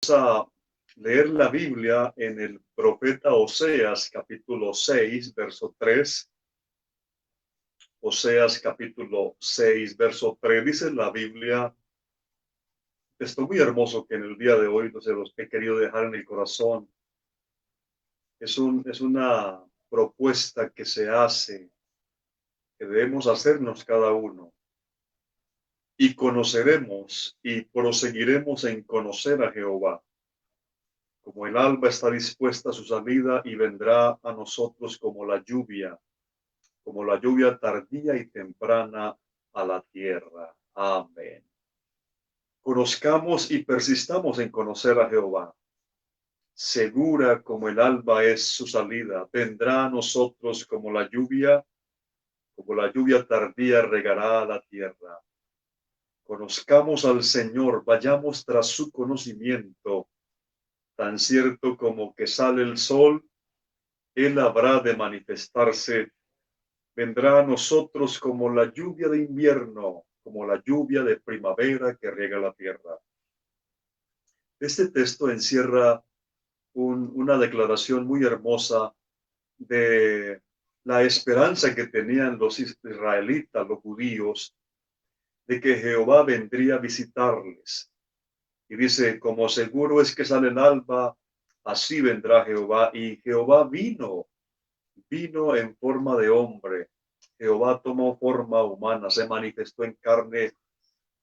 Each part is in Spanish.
A leer la Biblia en el profeta Oseas, capítulo 6, verso 3. Oseas, capítulo 6, verso 3. Dice la Biblia, esto muy hermoso que en el día de hoy no se los he querido dejar en el corazón. Es una propuesta que se hace, que debemos hacernos cada uno. Y conoceremos y proseguiremos en conocer a Jehová. Como el alba está dispuesta a su salida y vendrá a nosotros como la lluvia tardía y temprana a la tierra. Amén. Conozcamos y persistamos en conocer a Jehová. Segura como el alba es su salida, vendrá a nosotros como la lluvia tardía regará la tierra. Conozcamos al Señor, vayamos tras su conocimiento. Tan cierto como que sale el sol, Él habrá de manifestarse. Vendrá a nosotros como la lluvia de invierno, como la lluvia de primavera que riega la tierra. Este texto encierra una declaración muy hermosa de la esperanza que tenían los israelitas, los judíos, de que Jehová vendría a visitarles. Y dice, como seguro es que sale el alba, así vendrá Jehová. Y Jehová vino en forma de hombre. Jehová tomó forma humana, se manifestó en carne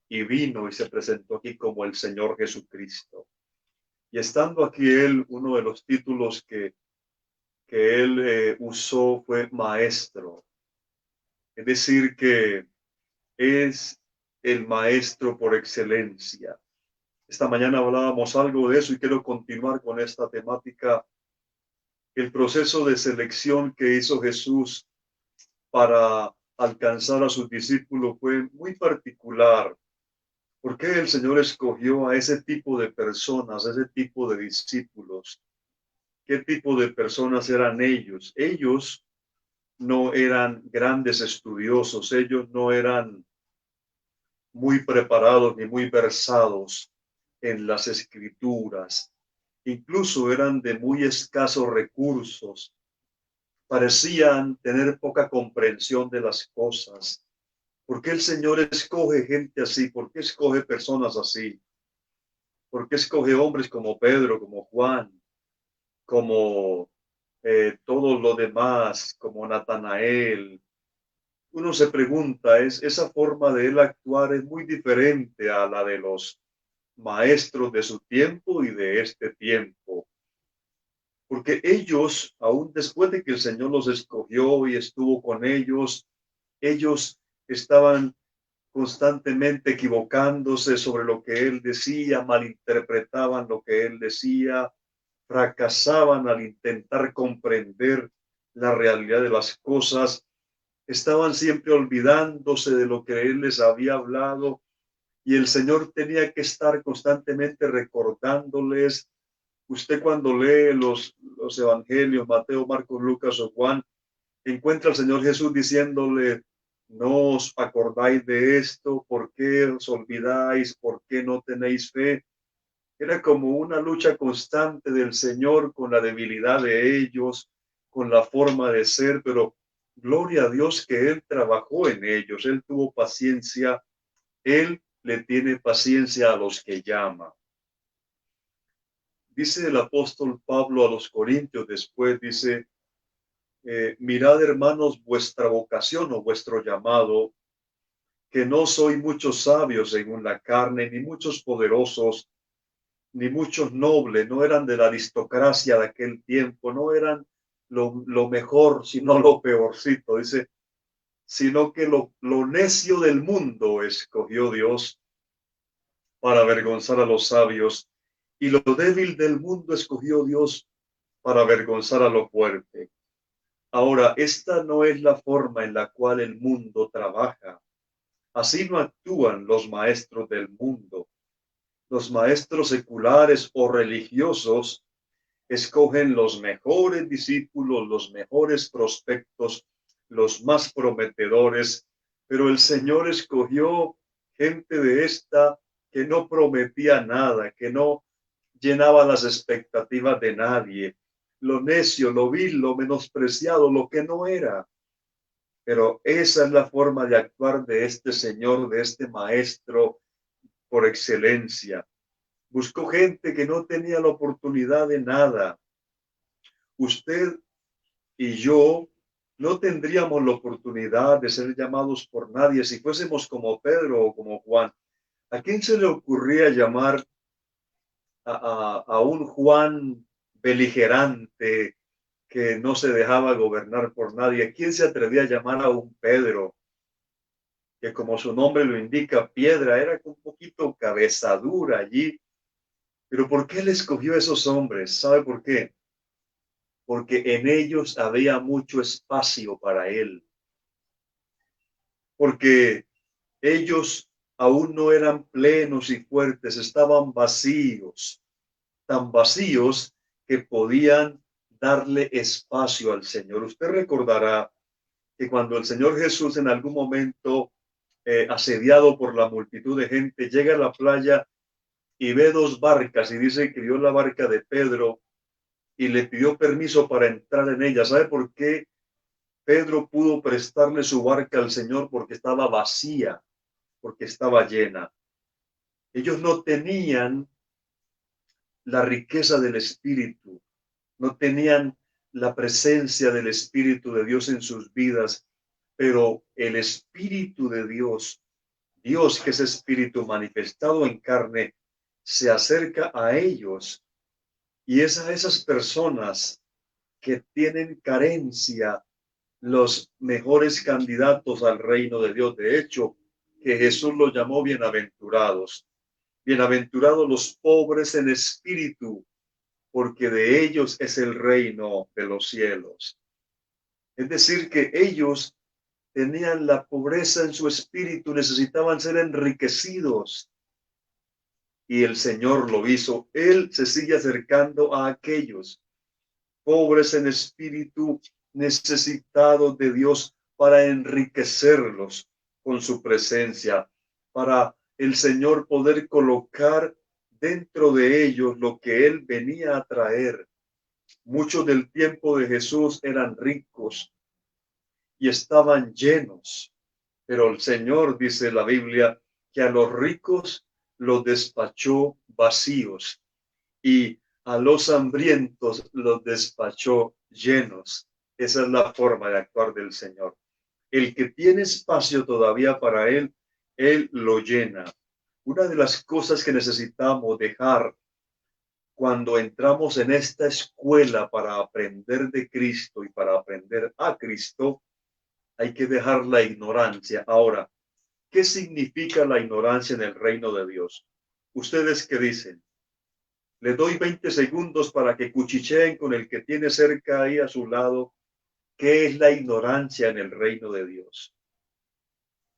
y vino y se presentó aquí como el Señor Jesucristo. Y estando aquí él, uno de los títulos que él usó fue maestro. Es decir, que es el maestro por excelencia. Esta mañana hablábamos algo de eso y quiero continuar con esta temática. El proceso de selección que hizo Jesús para alcanzar a sus discípulos fue muy particular. ¿Por qué el Señor escogió a ese tipo de personas, a ese tipo de discípulos? ¿Qué tipo de personas eran ellos? Ellos no eran grandes estudiosos, ellos no eran muy preparados ni muy versados en las escrituras. Incluso eran de muy escasos recursos. Parecían tener poca comprensión de las cosas. ¿Por qué el Señor escoge gente así? ¿Por qué escoge personas así? ¿Por qué escoge hombres como Pedro, como Juan, como todos los demás, como Natanael? Uno se pregunta, esa forma de él actuar es muy diferente a la de los maestros de su tiempo y de este tiempo. Porque ellos, aún después de que el Señor los escogió y estuvo con ellos estaban constantemente equivocándose sobre lo que él decía, malinterpretaban lo que él decía, fracasaban al intentar comprender la realidad de las cosas, estaban siempre olvidándose de lo que él les había hablado y el Señor tenía que estar constantemente recordándoles. Usted cuando lee los evangelios, Mateo, Marcos, Lucas o Juan, encuentra al Señor Jesús diciéndole, no os acordáis de esto, ¿por qué os olvidáis? ¿Por qué no tenéis fe? Era como una lucha constante del Señor con la debilidad de ellos, con la forma de ser, pero gloria a Dios que Él trabajó en ellos, Él tuvo paciencia, Él le tiene paciencia a los que llama. Dice el apóstol Pablo a los Corintios después, dice, mirad hermanos vuestra vocación o vuestro llamado, que no soy muchos sabios según la carne, ni muchos poderosos, ni muchos nobles, no eran de la aristocracia de aquel tiempo, no eran lo mejor, sino lo peorcito, dice, sino que lo necio del mundo escogió Dios para avergonzar a los sabios, y lo débil del mundo escogió Dios para avergonzar a lo fuerte. Ahora, esta no es la forma en la cual el mundo trabaja. Así no actúan los maestros del mundo. Los maestros seculares o religiosos escogen los mejores discípulos, los mejores prospectos, los más prometedores, pero el Señor escogió gente de esta que no prometía nada, que no llenaba las expectativas de nadie. Lo necio, lo vil, lo menospreciado, lo que no era. Pero esa es la forma de actuar de este señor, de este maestro por excelencia. Buscó gente que no tenía la oportunidad de nada. Usted y yo no tendríamos la oportunidad de ser llamados por nadie si fuésemos como Pedro o como Juan. ¿A quién se le ocurría llamar a un Juan beligerante que no se dejaba gobernar por nadie? ¿A quién se atrevía a llamar a un Pedro que, como su nombre lo indica, piedra, era un poquito cabezadura allí? Pero ¿por qué él escogió a esos hombres? ¿Sabe por qué? Porque en ellos había mucho espacio para él, porque ellos aún no eran plenos y fuertes, estaban vacíos, tan vacíos que podían darle espacio al Señor. Usted recordará que cuando el Señor Jesús en algún momento, asediado por la multitud de gente, llega a la playa y ve dos barcas y dice que vio la barca de Pedro y le pidió permiso para entrar en ella. ¿Sabe por qué Pedro pudo prestarle su barca al Señor? Porque estaba vacía, porque estaba llena. Ellos no tenían la riqueza del Espíritu, no tenían la presencia del Espíritu de Dios en sus vidas, pero el Espíritu de Dios, Dios que es Espíritu manifestado en carne, se acerca a ellos y es a esas personas que tienen carencia los mejores candidatos al reino de Dios. De hecho, que Jesús los llamó bienaventurados. Bienaventurados los pobres en espíritu, porque de ellos es el reino de los cielos. Es decir, que ellos tenían la pobreza en su espíritu, necesitaban ser enriquecidos. Y el Señor lo hizo. Él se sigue acercando a aquellos pobres en espíritu, necesitados de Dios para enriquecerlos con su presencia, para el Señor poder colocar dentro de ellos lo que Él venía a traer. Muchos del tiempo de Jesús eran ricos y estaban llenos, pero el Señor, dice la Biblia, que a los ricos los despachó vacíos y a los hambrientos los despachó llenos. Esa es la forma de actuar del Señor. El que tiene espacio todavía para Él, Él lo llena. Una de las cosas que necesitamos dejar cuando entramos en esta escuela para aprender de Cristo y para aprender a Cristo, hay que dejar la ignorancia. Ahora, ¿qué significa la ignorancia en el reino de Dios? ¿Ustedes qué dicen? Le doy 20 segundos para que cuchicheen con el que tiene cerca ahí a su lado. ¿Qué es la ignorancia en el reino de Dios?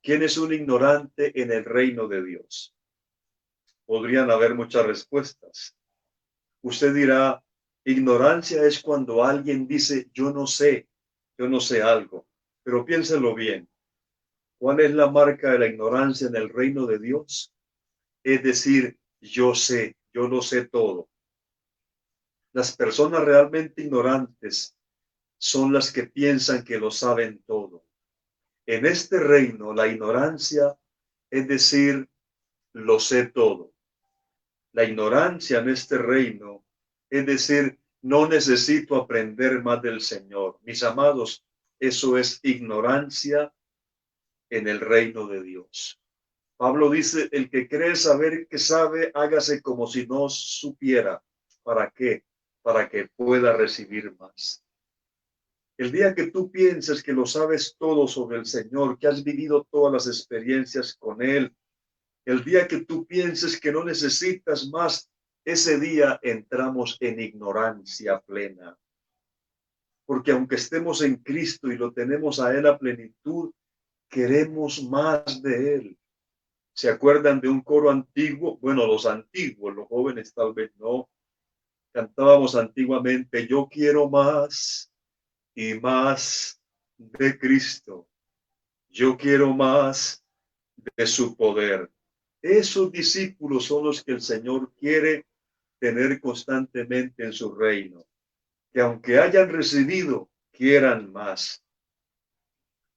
¿Quién es un ignorante en el reino de Dios? Podrían haber muchas respuestas. Usted dirá, ignorancia es cuando alguien dice, yo no sé algo. Pero piénselo bien. ¿Cuál es la marca de la ignorancia en el reino de Dios? Es decir, yo sé, yo lo sé todo. Las personas realmente ignorantes son las que piensan que lo saben todo. En este reino, la ignorancia es decir, lo sé todo. La ignorancia en este reino es decir, no necesito aprender más del Señor. Mis amados, eso es ignorancia en el reino de Dios. Pablo dice, el que cree saber que sabe, hágase como si no supiera. ¿Para qué? Para que pueda recibir más. El día que tú pienses que lo sabes todo sobre el Señor, que has vivido todas las experiencias con Él, el día que tú pienses que no necesitas más, ese día entramos en ignorancia plena. Porque aunque estemos en Cristo y lo tenemos a Él a plenitud, queremos más de Él. ¿Se acuerdan de un coro antiguo? Bueno, los antiguos, los jóvenes tal vez no. Cantábamos antiguamente, yo quiero más y más de Cristo. Yo quiero más de su poder. Esos discípulos son los que el Señor quiere tener constantemente en su reino. Que aunque hayan recibido, quieran más.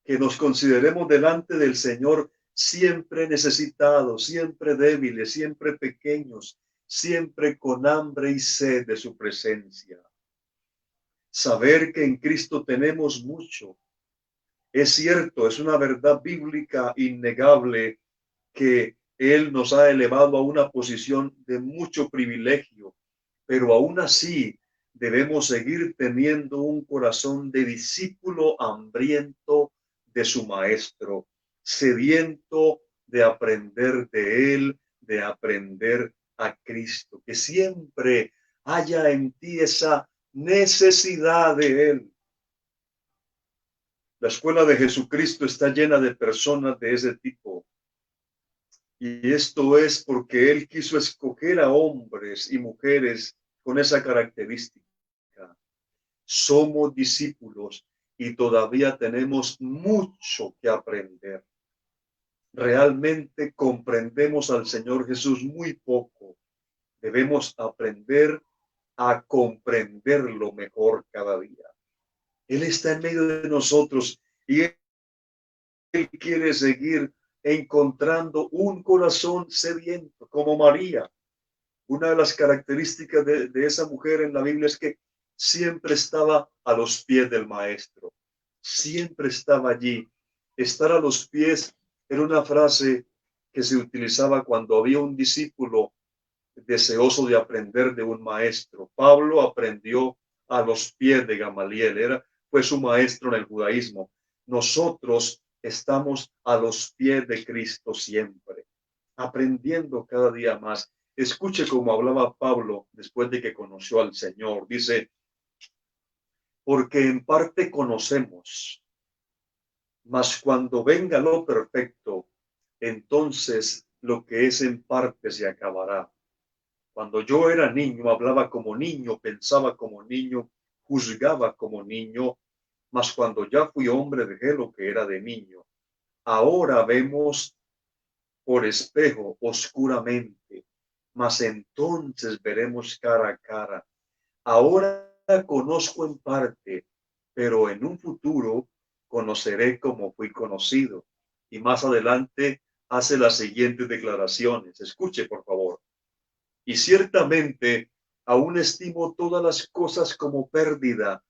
Que nos consideremos delante del Señor siempre necesitados, siempre débiles, siempre pequeños, siempre con hambre y sed de su presencia. Saber que en Cristo tenemos mucho. Es cierto, es una verdad bíblica innegable que Él nos ha elevado a una posición de mucho privilegio, pero aún así debemos seguir teniendo un corazón de discípulo hambriento de su Maestro, sediento de aprender de Él, de aprender a Cristo, que siempre haya en ti esa necesidad de Él. La escuela de Jesucristo está llena de personas de ese tipo. Y esto es porque Él quiso escoger a hombres y mujeres con esa característica. Somos discípulos y todavía tenemos mucho que aprender. Realmente comprendemos al Señor Jesús muy poco. Debemos aprender a comprenderlo mejor cada día. Él está en medio de nosotros y Él quiere seguir encontrando un corazón sediento como María. Una de las características de esa mujer en la Biblia es que siempre estaba a los pies del Maestro. Siempre estaba allí. Estar a los pies era una frase que se utilizaba cuando había un discípulo deseoso de aprender de un maestro. Pablo aprendió a los pies de Gamaliel, fue su maestro en el judaísmo. Nosotros estamos a los pies de Cristo siempre, aprendiendo cada día más. Escuche cómo hablaba Pablo después de que conoció al Señor. Dice, porque en parte conocemos, mas cuando venga lo perfecto, entonces lo que es en parte se acabará. Cuando yo era niño, hablaba como niño, pensaba como niño, juzgaba como niño, mas cuando ya fui hombre dejé lo que era de niño. Ahora vemos por espejo oscuramente, mas entonces veremos cara a cara. Ahora conozco en parte, pero en un futuro conoceré como fui conocido. Y más adelante hace las siguientes declaraciones. Escuche, por favor. Y ciertamente aún estimo todas las cosas como pérdida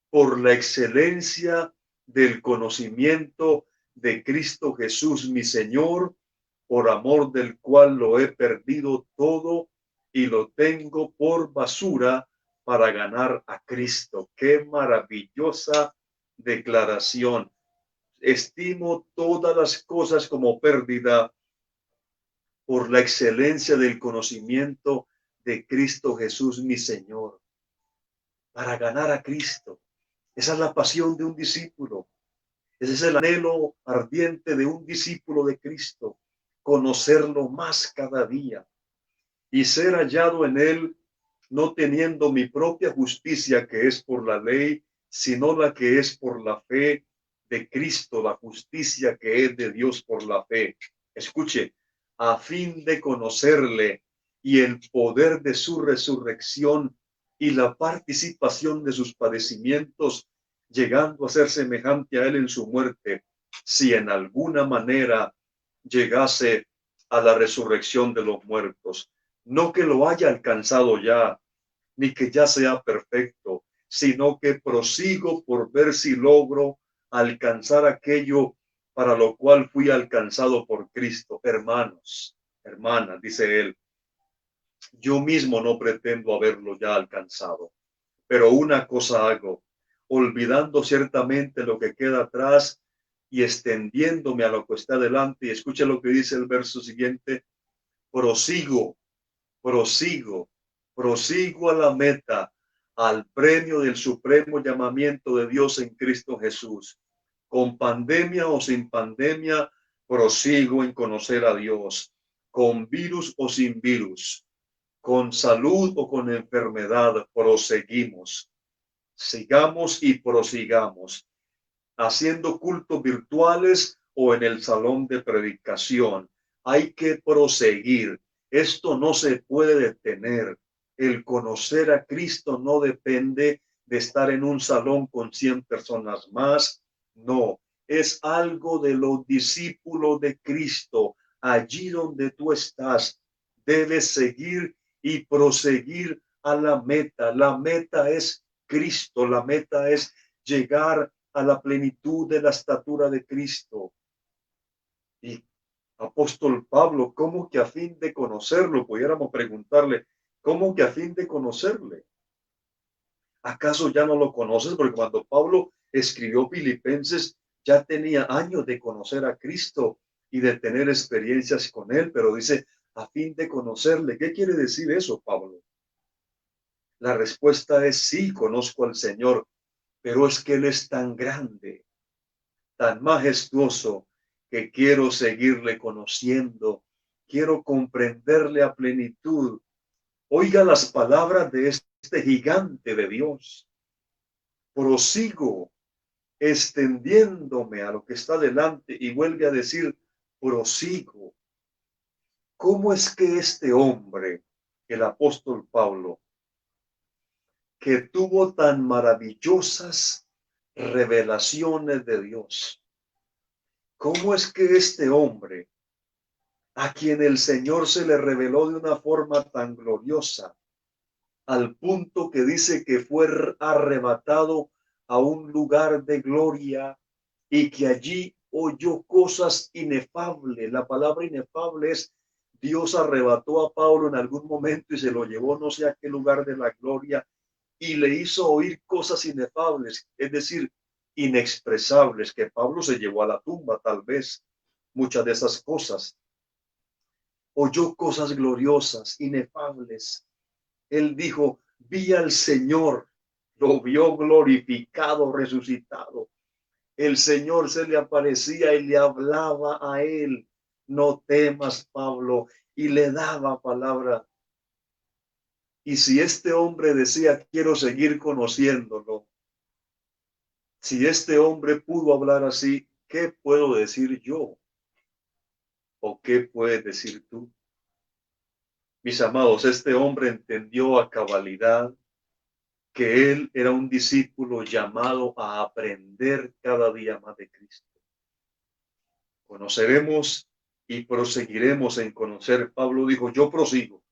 por la excelencia del conocimiento de Cristo Jesús, mi Señor, por amor del cual lo he perdido todo y lo tengo por basura para ganar a Cristo. Qué maravillosa declaración. Estimo todas las cosas como pérdida por la excelencia del conocimiento de Cristo Jesús, mi Señor, para ganar a Cristo. Esa es la pasión de un discípulo. Ese es el anhelo ardiente de un discípulo de Cristo, conocerlo más cada día y ser hallado en él, no teniendo mi propia justicia que es por la ley, sino la que es por la fe de Cristo, la justicia que es de Dios por la fe. Escuche, a fin de conocerle y el poder de su resurrección y la participación de sus padecimientos, llegando a ser semejante a él en su muerte, si en alguna manera llegase a la resurrección de los muertos. No que lo haya alcanzado ya, ni que ya sea perfecto, sino que prosigo por ver si logro alcanzar aquello para lo cual fui alcanzado por Cristo. Hermanos, hermanas, dice él, yo mismo no pretendo haberlo ya alcanzado, pero una cosa hago, olvidando ciertamente lo que queda atrás y extendiéndome a lo que está delante. Y escuche lo que dice el verso siguiente, prosigo, prosigo, prosigo a la meta, al premio del supremo llamamiento de Dios en Cristo Jesús. Con pandemia o sin pandemia, prosigo en conocer a Dios. Con virus o sin virus, con salud o con enfermedad, proseguimos. Sigamos y prosigamos, haciendo cultos virtuales o en el salón de predicación. Hay que proseguir. Esto no se puede detener. El conocer a Cristo no depende de estar en un salón con 100 personas más. No, es algo de los discípulos de Cristo. Allí donde tú estás, debes seguir y proseguir a la meta. La meta es Cristo. La meta es llegar a la plenitud de la estatura de Cristo. Y apóstol Pablo, ¿cómo que a fin de conocerlo? Pudiéramos preguntarle, ¿cómo que a fin de conocerle? ¿Acaso ya no lo conoces? Porque cuando Pablo escribió Filipenses, ya tenía años de conocer a Cristo y de tener experiencias con él, pero dice, a fin de conocerle. ¿Qué quiere decir eso, Pablo? La respuesta es sí, conozco al Señor, pero es que Él es tan grande, tan majestuoso, que quiero seguirle conociendo, quiero comprenderle a plenitud. Oiga las palabras de este gigante de Dios. Prosigo extendiéndome a lo que está delante y vuelve a decir, prosigo. ¿Cómo es que este hombre, el apóstol Pablo, que tuvo tan maravillosas revelaciones de Dios, cómo es que este hombre, a quien el Señor se le reveló de una forma tan gloriosa, al punto que dice que fue arrebatado a un lugar de gloria y que allí oyó cosas inefables? La palabra inefable es Dios arrebató a Pablo en algún momento y se lo llevó no sé a qué lugar de la gloria y le hizo oír cosas inefables, es decir, inexpresables, que Pablo se llevó a la tumba, tal vez, muchas de esas cosas. Oyó cosas gloriosas, inefables. Él dijo, vi al Señor, lo vio glorificado, resucitado. El Señor se le aparecía y le hablaba a él. No temas, Pablo, y le daba palabra. Y si este hombre decía, quiero seguir conociéndolo, si este hombre pudo hablar así, ¿qué puedo decir yo? ¿O qué puedes decir tú? Mis amados, este hombre entendió a cabalidad que él era un discípulo llamado a aprender cada día más de Cristo. Conoceremos y proseguiremos en conocer. Pablo dijo, yo prosigo.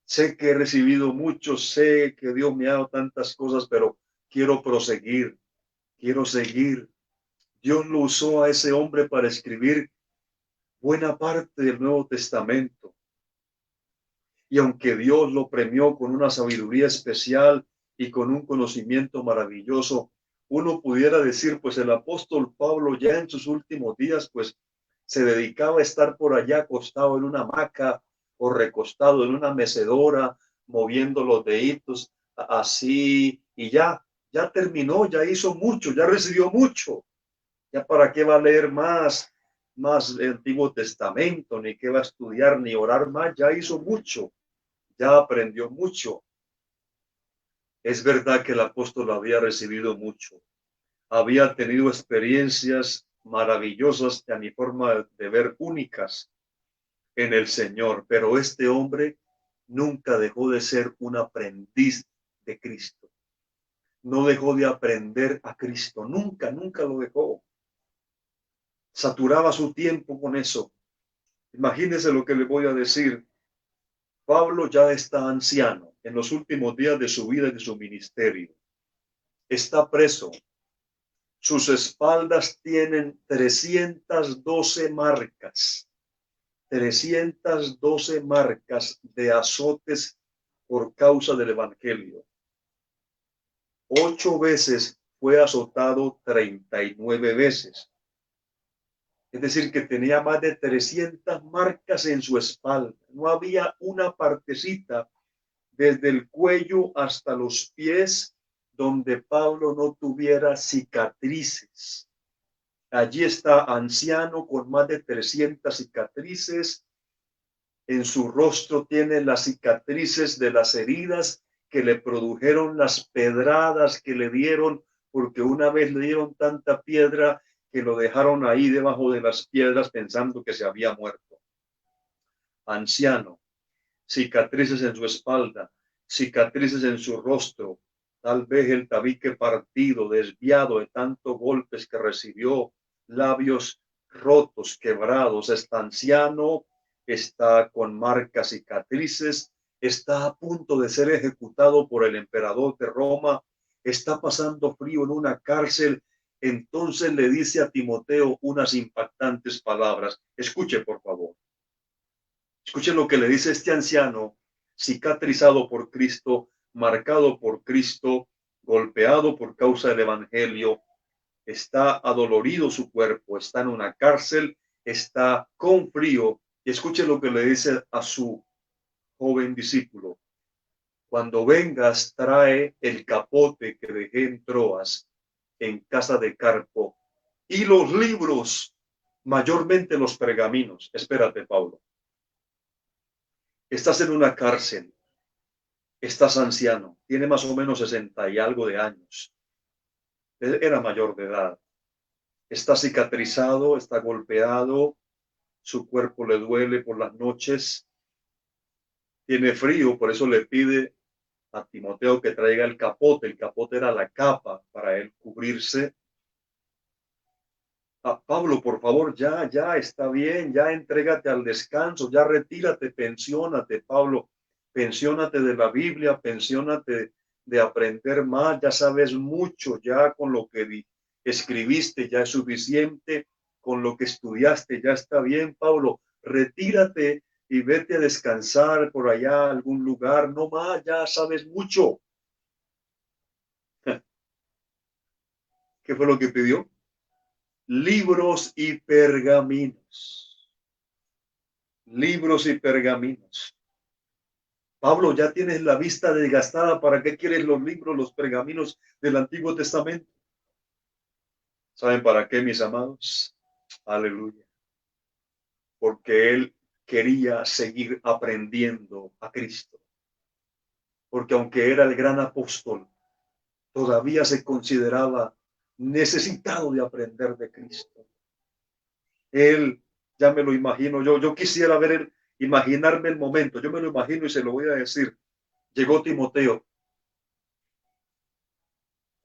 Sé que he recibido mucho, sé que Dios me ha dado tantas cosas, pero quiero proseguir, quiero seguir. Dios lo usó a ese hombre para escribir buena parte del Nuevo Testamento. Y aunque Dios lo premió con una sabiduría especial y con un conocimiento maravilloso, uno pudiera decir, pues el apóstol Pablo ya en sus últimos días, pues se dedicaba a estar por allá acostado en una hamaca o recostado en una mecedora, moviendo los deditos así, y ya terminó, ya hizo mucho, ya recibió mucho. Ya para qué va a leer más el Antiguo Testamento, ni qué va a estudiar, ni orar más, ya hizo mucho, ya aprendió mucho. Es verdad que el apóstol había recibido mucho, había tenido experiencias maravillosas y a mi forma de ver únicas en el Señor, pero este hombre nunca dejó de ser un aprendiz de Cristo. No dejó de aprender a Cristo, nunca, nunca lo dejó. Saturaba su tiempo con eso. Imagínense lo que le voy a decir. Pablo ya está anciano en los últimos días de su vida y de su ministerio. Está preso. Sus espaldas tienen 312 marcas. 312 marcas de azotes por causa del evangelio. 8 veces fue azotado, 39 veces. Es decir, que tenía más de 300 marcas en su espalda. No había una partecita desde el cuello hasta los pies donde Pablo no tuviera cicatrices. Allí está anciano con más de 300 cicatrices. En su rostro tiene las cicatrices de las heridas que le produjeron las pedradas que le dieron, porque una vez le dieron tanta piedra que lo dejaron ahí debajo de las piedras pensando que se había muerto. Anciano, cicatrices en su espalda. cicatrices en su rostro, tal vez el tabique partido, desviado de tantos golpes que recibió, labios rotos, quebrados. Está anciano, está con marcas, cicatrices, está a punto de ser ejecutado por el emperador de Roma, está pasando frío en una cárcel. Entonces le dice a Timoteo unas impactantes palabras. Escuche, por favor. Escuche lo que le dice este anciano, cicatrizado por Cristo, marcado por Cristo, golpeado por causa del Evangelio. Está adolorido su cuerpo, está en una cárcel, está con frío. Y escuche lo que le dice a su joven discípulo. Cuando vengas, trae el capote que dejé en Troas, en casa de Carpo, y los libros, mayormente los pergaminos. Espérate, Pablo. Estás en una cárcel, estás anciano, tiene más o menos 60 y algo de años. Él era mayor de edad. Está cicatrizado, está golpeado, su cuerpo le duele por las noches, tiene frío, por eso le pide a Timoteo que traiga el capote. El capote era la capa para él cubrirse. Pablo, por favor, ya está bien, ya entrégate al descanso, ya retírate, pensiónate, Pablo, pensiónate de la Biblia, pensiónate de aprender más, ya sabes mucho, ya con lo que escribiste ya es suficiente, con lo que estudiaste ya está bien, Pablo, retírate y vete a descansar por allá a algún lugar, no más, ya sabes mucho. ¿Qué fue lo que pidió? Libros y pergaminos. Libros y pergaminos. Pablo, ya tienes la vista desgastada. ¿Para qué quieres los libros, los pergaminos del Antiguo Testamento? ¿Saben para qué, mis amados? Aleluya. Porque él quería seguir aprendiendo a Cristo. Porque aunque era el gran apóstol, todavía se consideraba necesitado de aprender de Cristo. Él, ya me lo imagino, yo quisiera imaginarme el momento, yo me lo imagino y se lo voy a decir. Llegó Timoteo.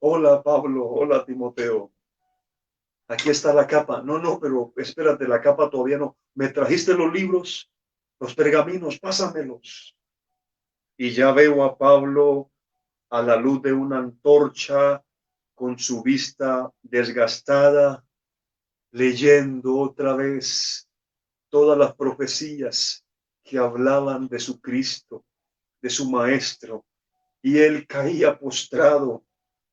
Hola, Pablo, hola, Timoteo. Aquí está la capa. No, pero espérate, la capa todavía no. ¿Me trajiste los libros, los pergaminos? Pásamelos. Y ya veo a Pablo a la luz de una antorcha, con su vista desgastada, leyendo otra vez todas las profecías que hablaban de su Cristo, de su Maestro. Y él caía postrado,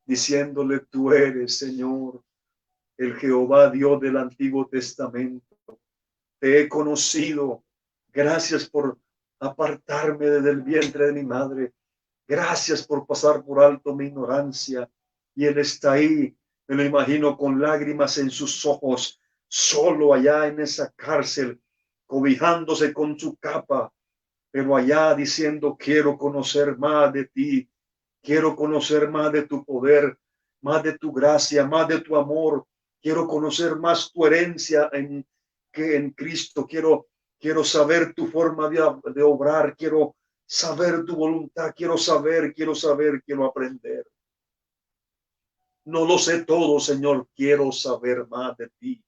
diciéndole: tú eres, Señor, el Jehová Dios del Antiguo Testamento. Te he conocido. Gracias por apartarme desde el vientre de mi madre. Gracias por pasar por alto mi ignorancia. Y él está ahí, me lo imagino, con lágrimas en sus ojos, solo allá en esa cárcel, cobijándose con su capa, pero allá diciendo: quiero conocer más de ti, quiero conocer más de tu poder, más de tu gracia, más de tu amor. Quiero conocer más tu herencia que en Cristo. Quiero saber tu forma de obrar. Quiero saber tu voluntad. Quiero aprender. No lo sé todo, Señor. Quiero saber más de ti.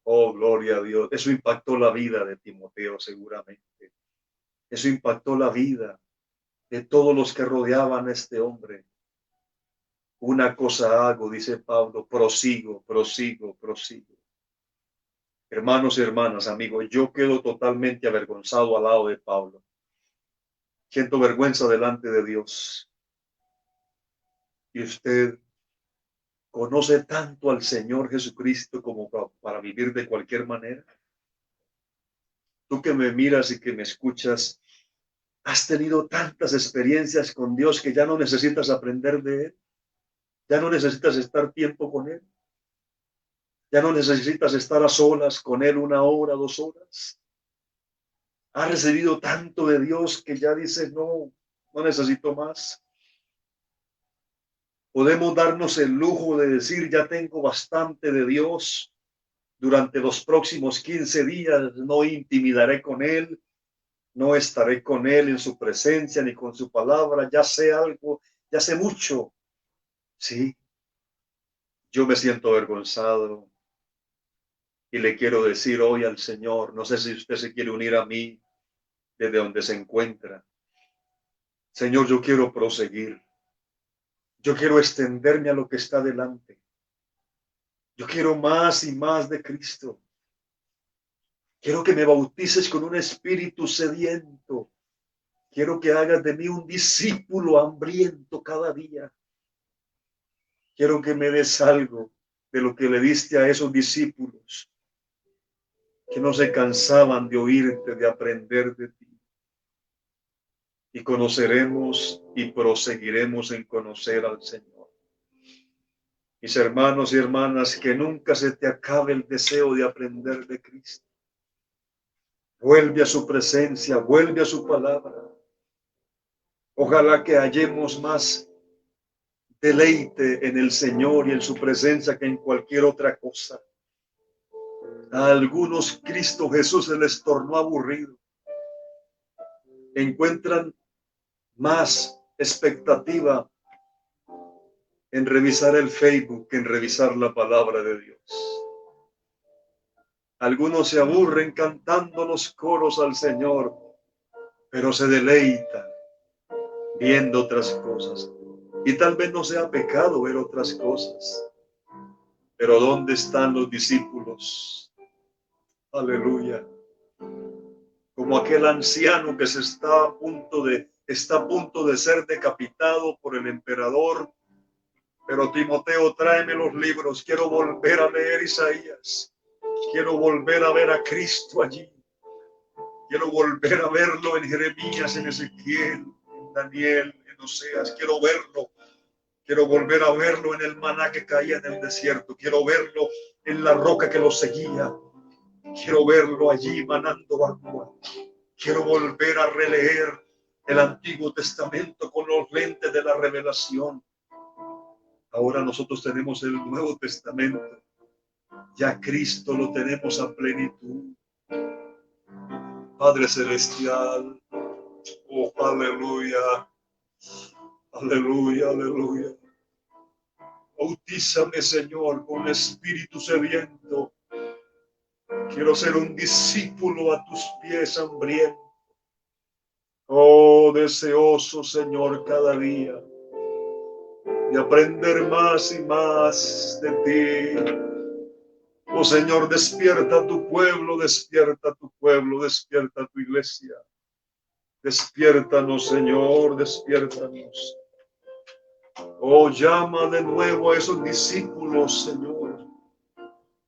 Oh, gloria a Dios. Eso impactó la vida de Timoteo seguramente. Eso impactó la vida de todos los que rodeaban a este hombre. Una cosa hago, dice Pablo: prosigo. Hermanos y hermanas, amigos, yo quedo totalmente avergonzado al lado de Pablo. Siento vergüenza delante de Dios. Y usted conoce tanto al Señor Jesucristo como para vivir de cualquier manera. Tú que me miras y que me escuchas, has tenido tantas experiencias con Dios que ya no necesitas aprender de Él. Ya no necesitas estar tiempo con Él. Ya no necesitas estar a solas con Él 1 hora, 2 horas. Has recibido tanto de Dios que ya dices: no necesito más. Podemos darnos el lujo de decir: ya tengo bastante de Dios. Durante los próximos 15 días no intimidaré con Él. no estaré con Él en su presencia ni con su palabra. Ya sé algo, ya sé mucho. Sí, yo me siento avergonzado y le quiero decir hoy al Señor, no sé si usted se quiere unir a mí desde donde se encuentra. Señor, yo quiero proseguir. Yo quiero extenderme a lo que está delante. Yo quiero más y más de Cristo. Quiero que me bautices con un espíritu sediento. Quiero que hagas de mí un discípulo hambriento cada día. Quiero que me des algo de lo que le diste a esos discípulos que no se cansaban de oírte, de aprender de ti. Y conoceremos y proseguiremos en conocer al Señor. Mis hermanos y hermanas, que nunca se te acabe el deseo de aprender de Cristo. Vuelve a su presencia, vuelve a su palabra. Ojalá que hallemos más deleite en el Señor y en su presencia que en cualquier otra cosa. A algunos Cristo Jesús se les tornó aburrido. Encuentran más expectativa en revisar el Facebook que en revisar la palabra de Dios. Algunos se aburren cantando los coros al Señor, pero se deleitan viendo otras cosas. Y tal vez no sea pecado ver otras cosas. Pero ¿dónde están los discípulos? Aleluya. Como aquel anciano que está a punto de ser decapitado por el emperador. Pero Timoteo, tráeme los libros. Quiero volver a leer Isaías. Quiero volver a ver a Cristo allí. Quiero volver a verlo en Jeremías, en Ezequiel, en Daniel, en Oseas. Quiero verlo. Quiero volver a verlo en el maná que caía en el desierto. Quiero verlo en la roca que lo seguía. Quiero verlo allí manando agua. Quiero volver a releer el Antiguo Testamento con los lentes de la revelación. Ahora nosotros tenemos el Nuevo Testamento. Ya Cristo lo tenemos a plenitud. Padre Celestial. Oh, aleluya. Aleluya, aleluya. Bautízame, Señor, con espíritu sediento. Quiero ser un discípulo a tus pies hambriento. Oh, deseoso, Señor, cada día de aprender más y más de ti. Oh, Señor, despierta tu pueblo, despierta tu pueblo, despierta tu iglesia. Despiértanos, Señor, despiértanos. Oh, llama de nuevo a esos discípulos, Señor,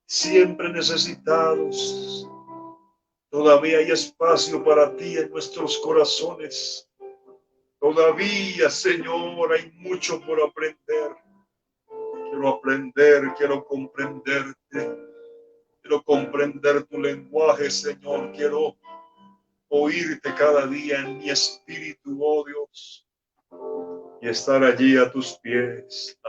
siempre necesitados. Todavía hay espacio para ti en nuestros corazones. Todavía, Señor, hay mucho por aprender. Quiero aprender, quiero comprenderte. Quiero comprender tu lenguaje, Señor. Quiero oírte cada día en mi espíritu, oh Dios. Y estar allí a tus pies,